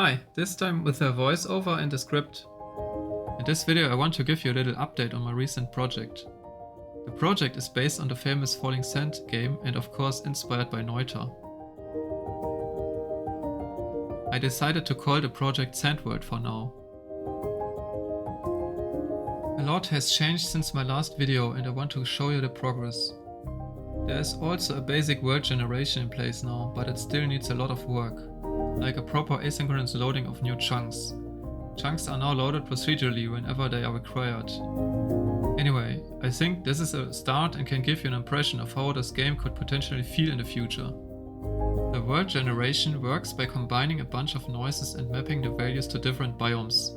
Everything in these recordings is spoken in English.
Hi, this time with a voiceover and a script. In this video I want to give you a little update on my recent project. The project is based on the famous Falling Sand game and of course inspired by Noita. I decided to call the project Sandworld for now. A lot has changed since my last video and I want to show you the progress. There is also a basic world generation in place now, but it still needs a lot of work, like a proper asynchronous loading of new chunks. Chunks are now loaded procedurally whenever they are required. Anyway, I think this is a start and can give you an impression of how this game could potentially feel in the future. The world generation works by combining a bunch of noises and mapping the values to different biomes.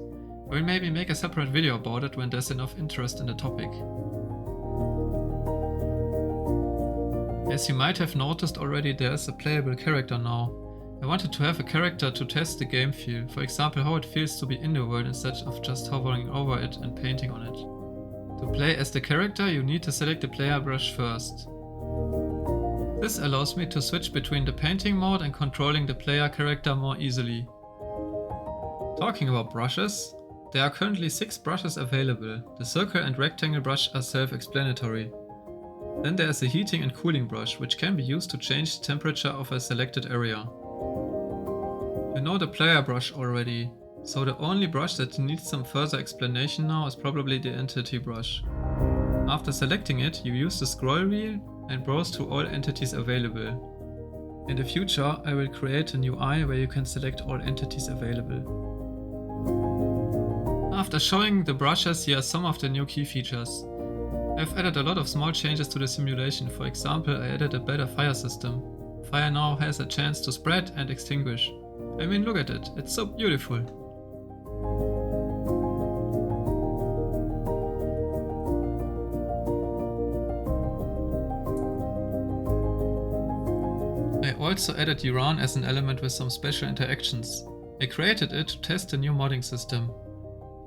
I will maybe make a separate video about it when there's enough interest in the topic. As you might have noticed already, there is a playable character now. I wanted to have a character to test the game feel, for example how it feels to be in the world instead of just hovering over it and painting on it. To play as the character you need to select the player brush first. This allows me to switch between the painting mode and controlling the player character more easily. Talking about brushes, there are currently 6 brushes available. The circle and rectangle brush are self-explanatory. Then there is a heating and cooling brush, which can be used to change the temperature of a selected area. You know the player brush already, so the only brush that needs some further explanation now is probably the entity brush. After selecting it, you use the scroll wheel and browse through all entities available. In the future, I will create a new eye where you can select all entities available. After showing the brushes, here are some of the new key features. I've added a lot of small changes to the simulation. For example, I added a better fire system. Fire now has a chance to spread and extinguish. I mean, look at it, it's so beautiful. I also added Iran as an element with some special interactions. I created it to test the new modding system.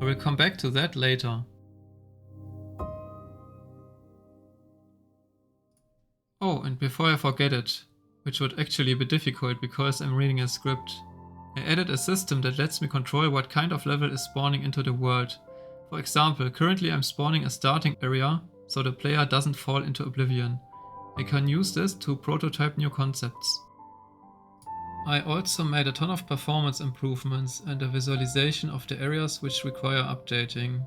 I will come back to that later. Oh, and before I forget it, which would actually be difficult because I'm reading a script, I added a system that lets me control what kind of level is spawning into the world. For example, currently I'm spawning a starting area, so the player doesn't fall into oblivion. I can use this to prototype new concepts. I also made a ton of performance improvements and a visualization of the areas which require updating.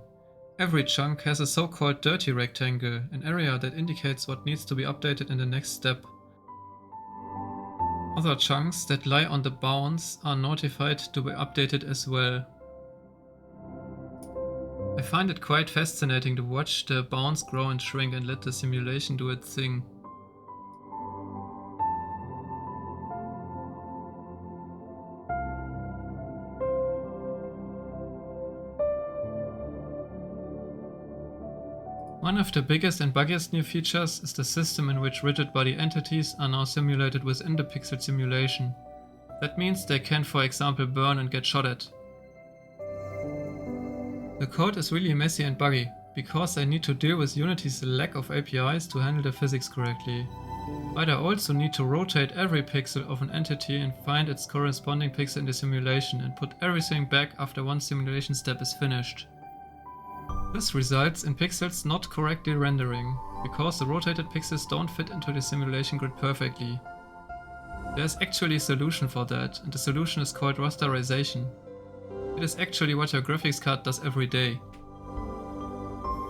Every chunk has a so-called dirty rectangle, an area that indicates what needs to be updated in the next step. Other chunks that lie on the bounds are notified to be updated as well. I find it quite fascinating to watch the bounds grow and shrink and let the simulation do its thing. One of the biggest and buggiest new features is the system in which rigid body entities are now simulated within the pixel simulation. That means they can, for example, burn and get shot at. The code is really messy and buggy, because I need to deal with Unity's lack of APIs to handle the physics correctly. But I also need to rotate every pixel of an entity and find its corresponding pixel in the simulation and put everything back after one simulation step is finished. This results in pixels not correctly rendering, because the rotated pixels don't fit into the simulation grid perfectly. There's actually a solution for that, and the solution is called Rization. It is actually what your graphics card does every day.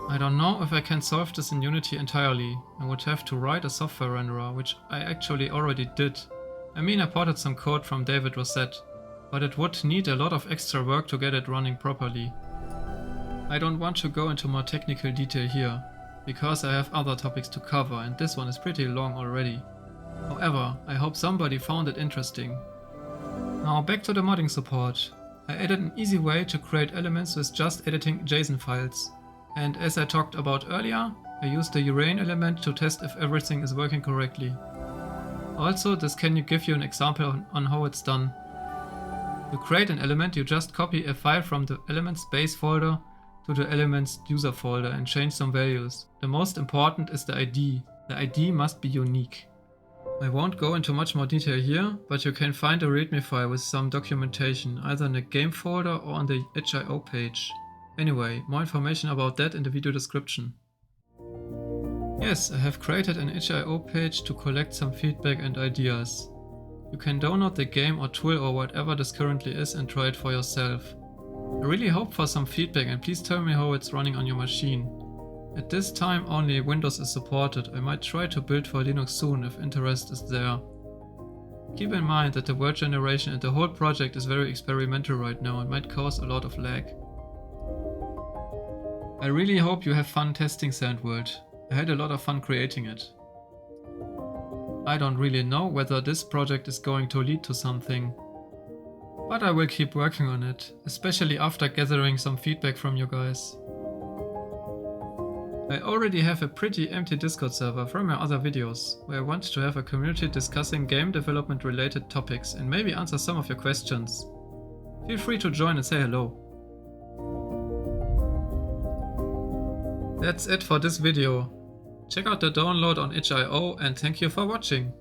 I don't know if I can solve this in Unity entirely. I would have to write a software renderer, which I actually already did. I mean, I ported some code from David Rosette, but it would need a lot of extra work to get it running properly. I don't want to go into more technical detail here, because I have other topics to cover and this one is pretty long already. However, I hope somebody found it interesting. Now back to the modding support. I added an easy way to create elements with just editing JSON files. And as I talked about earlier, I used the Urane element to test if everything is working correctly. Also, this can give you an example on how it's done. To create an element, you just copy a file from the elements base folder to the elements user folder and change some values. The most important is the ID. The ID must be unique. I won't go into much more detail here, but you can find a readme file with some documentation, either in the game folder or on the itch.io page. Anyway, more information about that in the video description. Yes, I have created an itch.io page to collect some feedback and ideas. You can download the game or tool or whatever this currently is and try it for yourself. I really hope for some feedback and please tell me how it's running on your machine. At this time only Windows is supported. I might try to build for Linux soon if interest is there. Keep in mind that the word generation and the whole project is very experimental right now and might cause a lot of lag. I really hope you have fun testing Sandworld. I had a lot of fun creating it. I don't really know whether this project is going to lead to something, but I will keep working on it, especially after gathering some feedback from you guys. I already have a pretty empty Discord server from my other videos, where I want to have a community discussing game development related topics and maybe answer some of your questions. Feel free to join and say hello. That's it for this video. Check out the download on itch.io and thank you for watching.